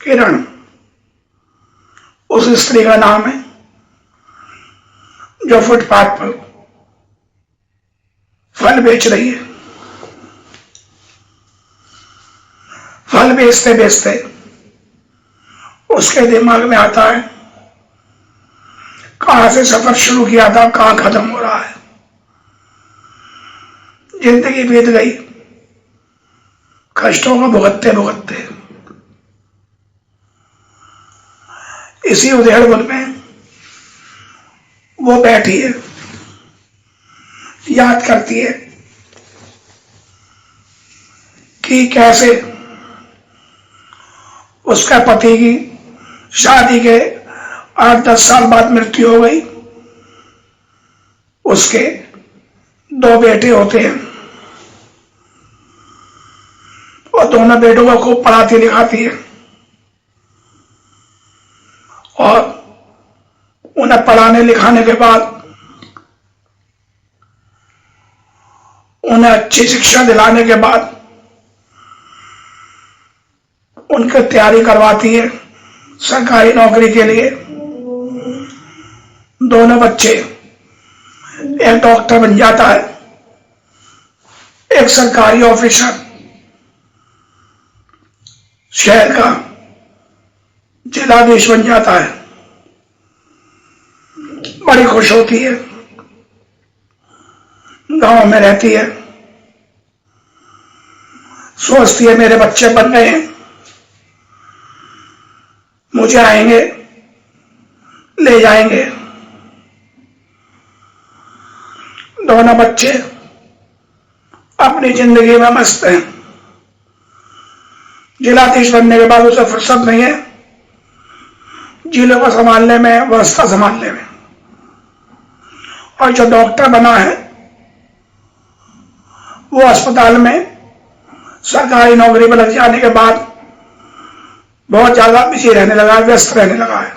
किरण उस स्त्री का नाम है जो फुटपाथ पर फल बेच रही है। फल बेचते बेचते उसके दिमाग में आता है कहां से सफर शुरू किया था, कहां खत्म हो रहा है। जिंदगी बीत गई कष्टों को भुगतते भुगतते। इसी उधेड़बुन में वो बैठी है, याद करती है कि कैसे उसका पति की शादी के 8-10 साल बाद मृत्यु हो गई। उसके 2 बेटे होते हैं और दोनों बेटों को खूब पढ़ाती लिखाती है और उन्हें पढ़ाने लिखाने के बाद उन्हें अच्छी शिक्षा दिलाने के बाद उनकी तैयारी करवाती है सरकारी नौकरी के लिए। दोनों बच्चे, एक डॉक्टर बन जाता है, एक सरकारी ऑफिसर शहर का जिलाधीश बन जाता है। बड़ी खुश होती है, गांव में रहती है, सोचती है मेरे बच्चे बन गए हैं, मुझे आएंगे ले जाएंगे। दोनों बच्चे अपनी जिंदगी में मस्त हैं। जिलाधीश बनने के बाद उसे फुर्सत नहीं है जिलों को संभालने में, व्यवस्था संभालने में। और जो डॉक्टर बना है वो अस्पताल में सरकारी नौकरी पर लग जाने के बाद बहुत ज्यादा बिजी रहने लगा है, व्यस्त रहने लगा है।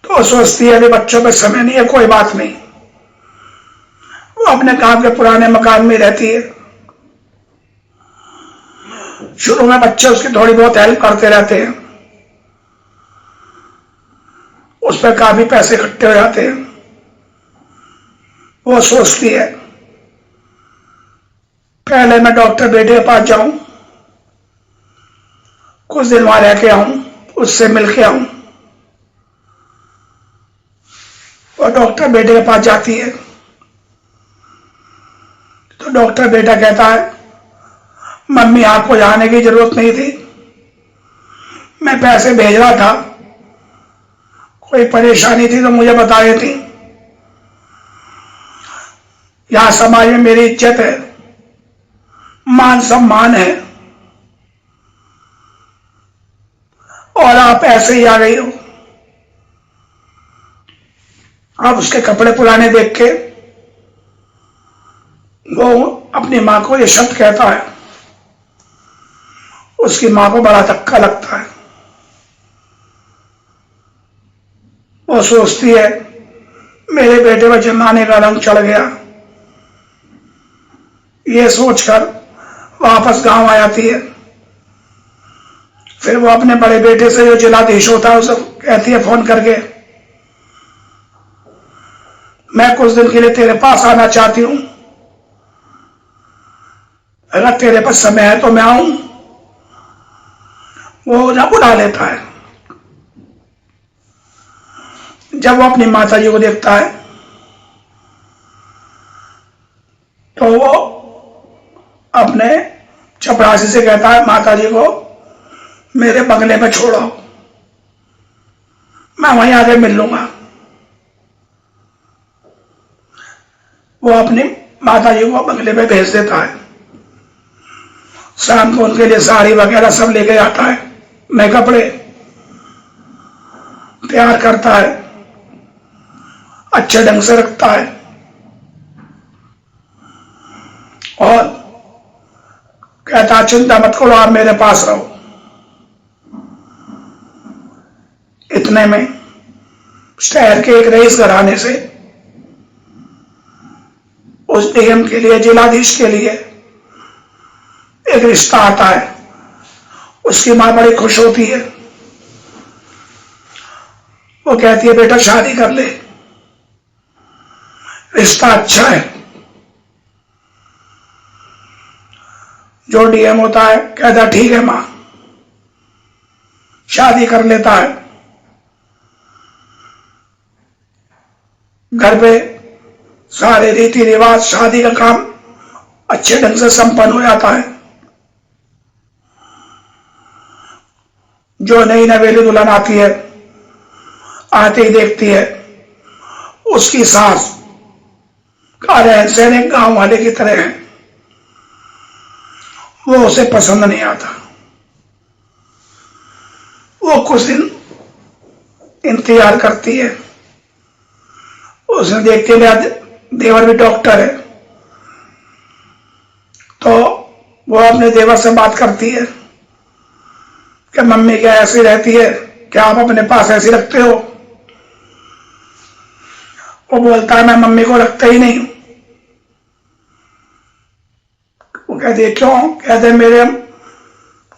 तो सोचती है अभी बच्चों पे समय नहीं है, कोई बात नहीं। वो अपने काम के पुराने मकान में रहती है। शुरू में बच्चे उसकी थोड़ी बहुत हेल्प करते रहते हैं, उस पर काफी पैसे इकट्ठे हो जाते हैं। वो सोचती है पहले मैं डॉक्टर बेटे के पास जाऊं, कुछ दिन वहां रह के आऊं, उससे मिल के आऊं। और डॉक्टर बेटे के पास जाती है तो डॉक्टर बेटा कहता है मम्मी आपको जाने की जरूरत नहीं थी, मैं पैसे भेज रहा था, कोई परेशानी थी तो मुझे बता देती। यहां समाज में मेरी इज्जत है, मान सम्मान है, और आप ऐसे ही आ गई हो। आप उसके कपड़े पुराने देख के वो अपनी मां को ये शब्द कहता है। उसकी मां को बड़ा धक्का लगता है। वो सोचती है मेरे बेटे पर जमाने का रंग चढ़ गया। ये सोचकर वापस गांव आ जाती है। फिर वो अपने बड़े बेटे से जो जिलाधीश होता है उसे कहती है फोन करके मैं कुछ दिन के लिए तेरे पास आना चाहती हूं, अगर तेरे पास समय है तो मैं आऊं। वो ना बुला लेता है। जब वो अपनी माता जी को देखता है तो वो अपने चपरासी से कहता है माता जी को मेरे बंगले में छोड़ो, मैं वहीं आके मिल लूंगा। वो अपनी माता जी को बंगले में भेज देता है। शाम को उनके लिए साड़ी वगैरह सब लेके आता है, नए कपड़े तैयार करता है, अच्छे ढंग से रखता है और कहता है चिंता मत करो, आप मेरे पास रहो। इतने में शहर के एक रईस घराने से उस डीएम के लिए, जिलाधीश के लिए एक रिश्ता आता है उसकी माँ बड़ी खुश होती है। वो कहती है बेटा शादी कर ले, रिश्ता अच्छा है। जो डीएम होता है कहता ठीक है माँ, शादी कर लेता है। घर पे सारे रीति रिवाज, शादी का काम अच्छे ढंग से संपन्न हो जाता है। जो नई नवेली दुल्हन आती है, आते ही देखती है उसकी सास का रहन सहन एक गांव वाले की तरह है, वो उसे पसंद नहीं आता। वो कुछ दिन इंतजार करती है। उसने देखते मेरा देवर भी डॉक्टर है, तो वो अपने देवर से बात करती है कि मम्मी क्या ऐसी रहती है, क्या आप अपने पास ऐसी रखते हो? वो बोलता है मैं मम्मी को रखता ही नहीं। वो कहती है क्यों? कहते मेरे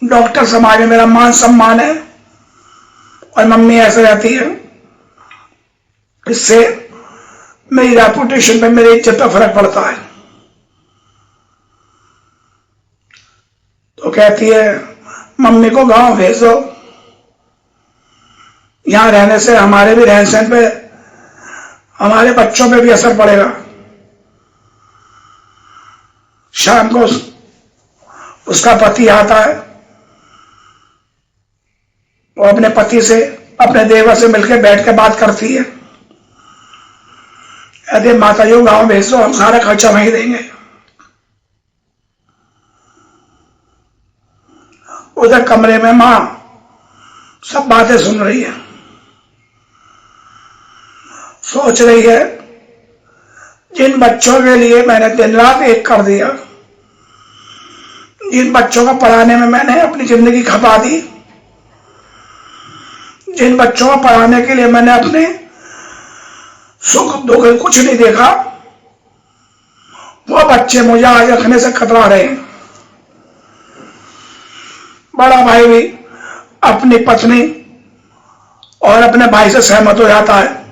डॉक्टर समाज में मेरा मान सम्मान है और मम्मी ऐसे रहती है, इससे मेरी रेपुटेशन पे, मेरी इज्जत पे फर्क पड़ता है। तो कहती है मम्मी को गांव भेजो, यहां रहने से हमारे भी रहन सहन पे, हमारे बच्चों पे भी असर पड़ेगा। शाम को उसका पति आता है, वो अपने पति से, अपने देवर से मिलकर बैठ के बात करती है। कहते माता जी गांव भेज दो, हम सारा खर्चा वहीं देंगे। उधर कमरे में मां सब बातें सुन रही है, सोच रही है जिन बच्चों के लिए मैंने दिन रात एक कर दिया, जिन बच्चों को पढ़ाने में मैंने अपनी जिंदगी खपा दी, जिन बच्चों को पढ़ाने के लिए मैंने अपने सुख दुख कुछ नहीं देखा, वो बच्चे मुझे आज रखने से कतरा रहे हैं। बड़ा भाई भी अपनी पत्नी और अपने भाई से सहमत हो जाता है।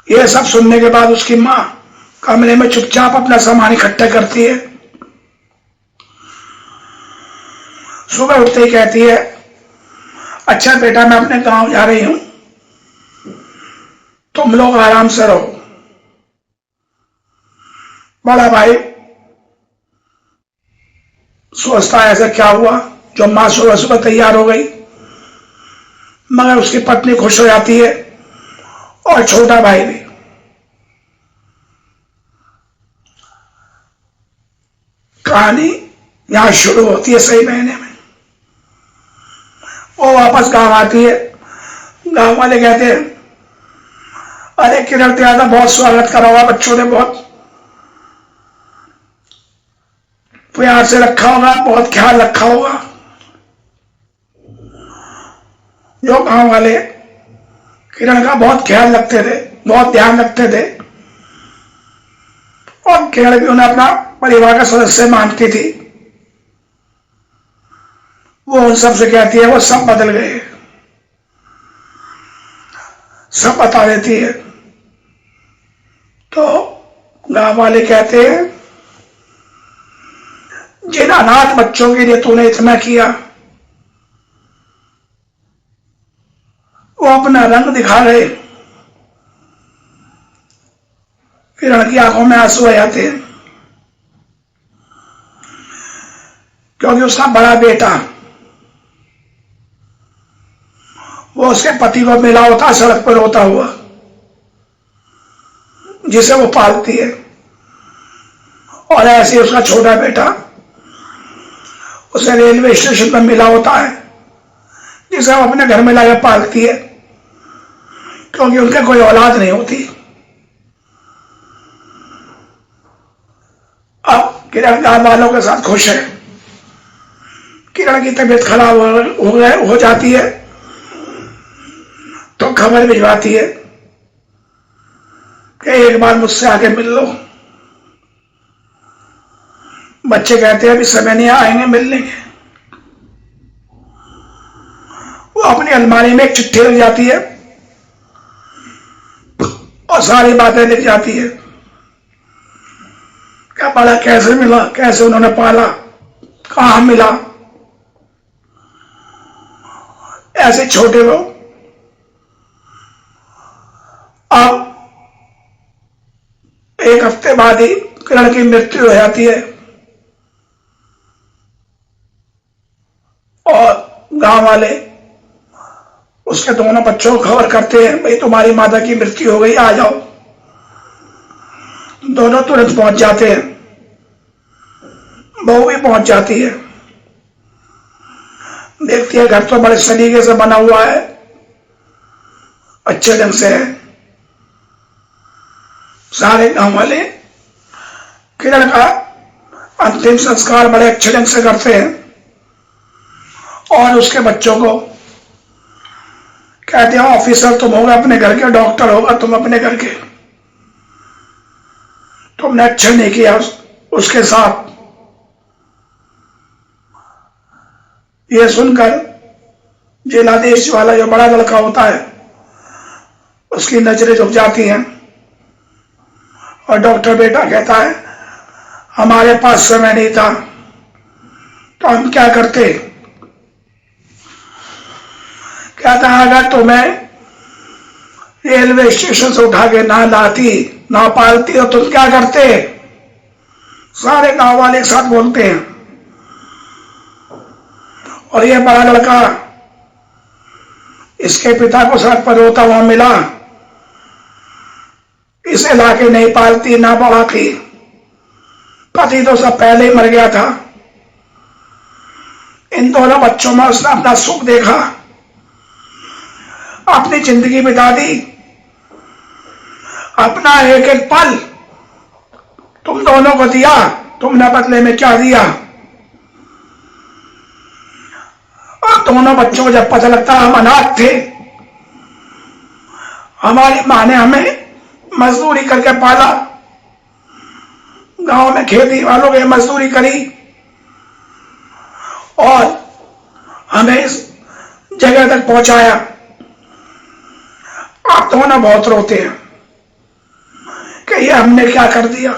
यह सब सुनने के बाद उसकी मां कमरे में चुपचाप अपना सामान इकट्ठा करती है। सुबह उठते ही कहती है अच्छा बेटा मैं अपने गांव जा रही हूं, तुम लोग आराम से रहो। बड़ा भाई सोचता है ऐसा क्या हुआ जो मां सुबह सुबह तैयार हो गई, मगर उसकी पत्नी खुश हो जाती है और छोटा भाई भी। कहानी यहां शुरू होती है सही महीने में। वो वापस गांव आती है, गांव वाले कहते हैं अरे किरण त्यादा बहुत स्वागत करा हुआ, बच्चों ने बहुत प्यार से रखा होगा, बहुत ख्याल रखा होगा। जो गांव वाले किरण का बहुत ख्याल रखते थे, बहुत ध्यान रखते थे, और किरण भी उन्हें अपना परिवार का सदस्य मानती थी, वो उन सब से कहती है वो सब बदल गए, सब बता देती है। तो गांव वाले कहते हैं जिन अनाथ बच्चों के लिए तूने इतना किया, वो अपना रंग दिखा रहे। किरण की आंखों में आंसू आ जाते हैं, क्योंकि उसका बड़ा बेटा वो उसके पति को मिला होता सड़क पर रोता हुआ, जिसे वो पालती है, और ऐसे उसका छोटा बेटा उसे रेलवे स्टेशन पर मिला होता है, जिसे वो अपने घर में लाकर पालती है, क्योंकि उनके कोई औलाद नहीं होती। अब किरण गांव वालों के साथ खुश है। किरण की तबीयत खराब हो जाती है तो खबर भिजवाती है कि एक बार मुझसे आके मिल लो। बच्चे कहते हैं अभी समय नहीं, आएंगे मिल लेंगे। वो अपनी अलमारी में एक चिट्ठी लग जाती है और सारी बातें लिख जाती है। क्या बड़ा कैसे मिला, कैसे उन्होंने पाला, कहां मिला। ऐसे छोटे लोग अब एक हफ्ते बाद ही किरण की मृत्यु हो जाती है और गांव वाले उसके दोनों बच्चों को खबर करते हैं, भाई तुम्हारी माता की मृत्यु हो गई, आ जाओ। दोनों तुरंत पहुंच जाते हैं, बहू भी पहुंच जाती है। देखती है घर तो बड़े सलीके से बना हुआ है, अच्छे ढंग से है। सारे गांव वाले किरण का अंतिम संस्कार बड़े अच्छे ढंग से करते हैं और उसके बच्चों को कहते हैं, ऑफिसर तुम होगा अपने घर के, डॉक्टर होगा तुम अपने घर के, तुमने अच्छा नहीं किया उसके साथ। यह सुनकर जिलाधीश वाला जो बड़ा लड़का होता है उसकी नजरें झुक जाती हैं और डॉक्टर बेटा कहता है, हमारे पास समय नहीं था तो हम क्या करते। कहता है, अगर तुम्हें रेलवे स्टेशन से उठा के ना लाती ना पालती तो तुम क्या करते। सारे गांव वाले एक साथ बोलते हैं और यह बड़ा लड़का इसके पिता को सड़क पर रोता हुआ मिला, इसे लाके नहीं पालती ना बढ़ाती, पति तो सब पहले ही मर गया था। इन दोनों बच्चों में उसने अपना सुख देखा, अपनी जिंदगी बिता दी, अपना एक एक पल तुम दोनों को दिया, तुमने बदले में क्या दिया। और दोनों बच्चों को जब पता लगता हम अनाथ थे, हमारी मां ने हमें मजदूरी करके पाला, गांव में खेती वालों ने मजदूरी करी और हमें इस जगह तक पहुंचाया। आप दोनों बहुत रोते हैं कि ये हमने क्या कर दिया,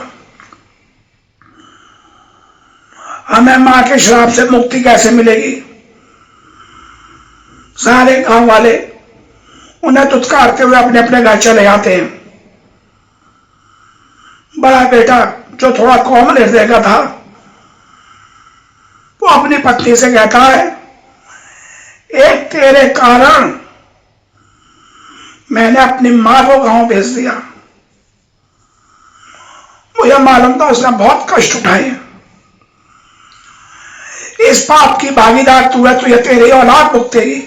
हमें मां के श्राप से मुक्ति कैसे मिलेगी। सारे गांव वाले उन्हें तुत्कारते हुए अपने अपने घर चले आते हैं। बड़ा बेटा जो थोड़ा कॉमन हृदय का था वो अपनी पत्नी से कहता है, एक तेरे कारण मैंने अपनी मां को गांव भेज दिया, मुझे मालूम था उसने बहुत कष्ट उठाए, इस पाप की भागीदार तू है, तो ये तेरी औलाद भुगतेगी।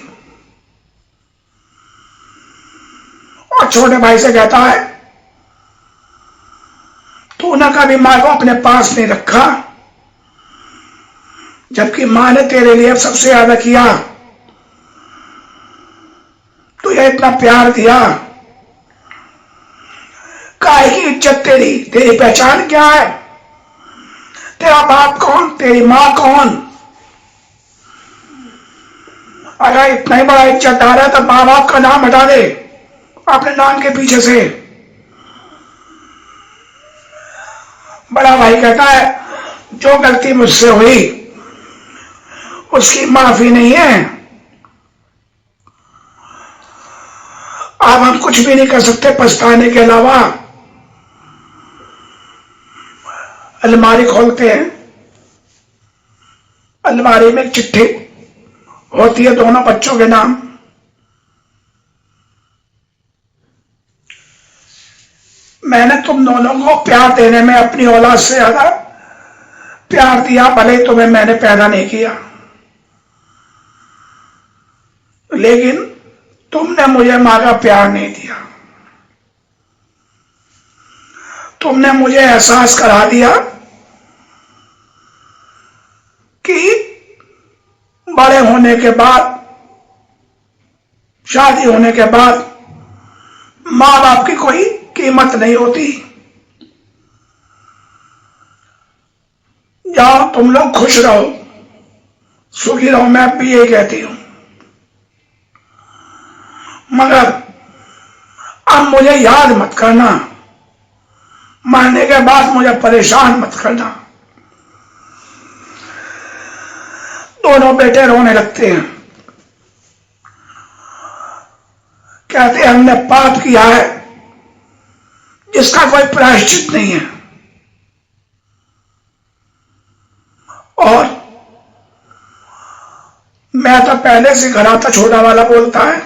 और छोटे भाई से कहता है, तूने कभी मां को अपने पास नहीं रखा, जबकि मां ने तेरे लिए सबसे ज्यादा किया, तुझे इतना प्यार दिया, काय की इज्जत तेरी, तेरी पहचान क्या है, तेरा बाप कौन, तेरी मां कौन। अगर इतना ही बड़ा इज्जतदार है तो मां बाप का नाम हटा दे अपने नाम के पीछे से। बड़ा भाई कहता है, जो गलती मुझसे हुई उसकी माफी नहीं है, अब हम कुछ भी नहीं कर सकते पछताने के अलावा। अलमारी खोलते हैं, अलमारी में एक चिट्ठी होती है दोनों बच्चों के नाम। मैंने तुम दोनों को प्यार देने में अपनी औलाद से ज्यादा प्यार दिया, भले तुम्हें मैंने पैदा नहीं किया, लेकिन तुमने मुझे मां का प्यार नहीं दिया। तुमने मुझे एहसास करा दिया कि बड़े होने के बाद, शादी होने के बाद मां बाप की कोई कीमत नहीं होती। जाओ तुम लोग खुश रहो, सुखी रहो, मैं भी यही कहती हूं। मगर अब मुझे याद मत करना, मरने के बाद मुझे परेशान मत करना। दोनों बेटे रोने लगते हैं, कहते हैं हमने पाप किया है जिसका कोई प्रायश्चित नहीं है, और मैं तो पहले से घड़ा था, छोटा वाला बोलता है,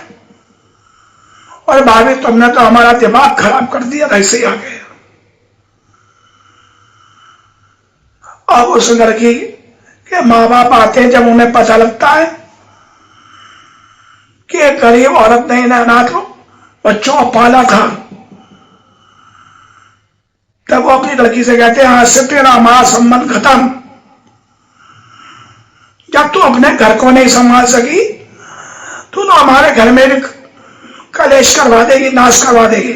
और भाभी तुमने तो हमारा दिमाग खराब कर दिया, ऐसे ही आ गए। अब उस लड़की के माँ बाप आते हैं, जब उन्हें पता लगता है कि एक गरीब औरत ने इन्हें अनाथ बच्चों को पाला था, तब वो अपनी लड़की से कहते हैं आज से तेरा हमारा संबंध खत्म। जब तू अपने घर को नहीं संभाल सकी, तू तो हमारे घर में भी कलेश करवा देगी, नाश करवा देगी।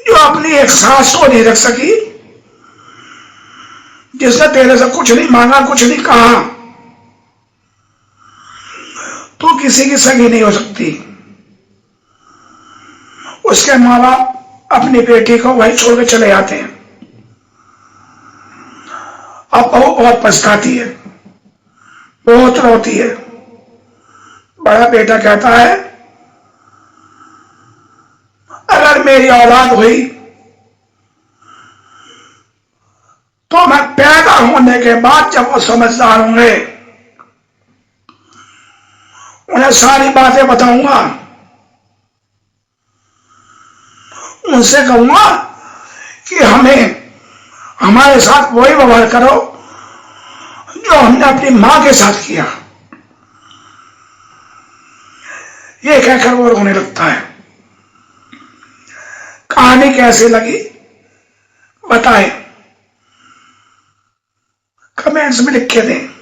जो अपनी एक सांस को नहीं रख सकी, जिसने तेरे से कुछ नहीं मांगा, कुछ नहीं कहा, तू किसी की सगी नहीं हो सकती। उसके माँ बाप अपनी बेटी को वहीं छोड़ के चले जाते हैं। अब बहू बहुत पछताती है, बहुत रोती है। बड़ा बेटा कहता है अगर मेरी औलाद हुई तो मैं पैदा होने के बाद जब वो समझदार होंगे उन्हें सारी बातें बताऊंगा, उनसे कहूंगा कि हमें हमारे साथ वही व्यवहार करो जो हमने अपनी मां के साथ किया। ये कहकर वो रोने लगता है। कहानी कैसी लगी बताएं, कमेंट्स में लिख के दें।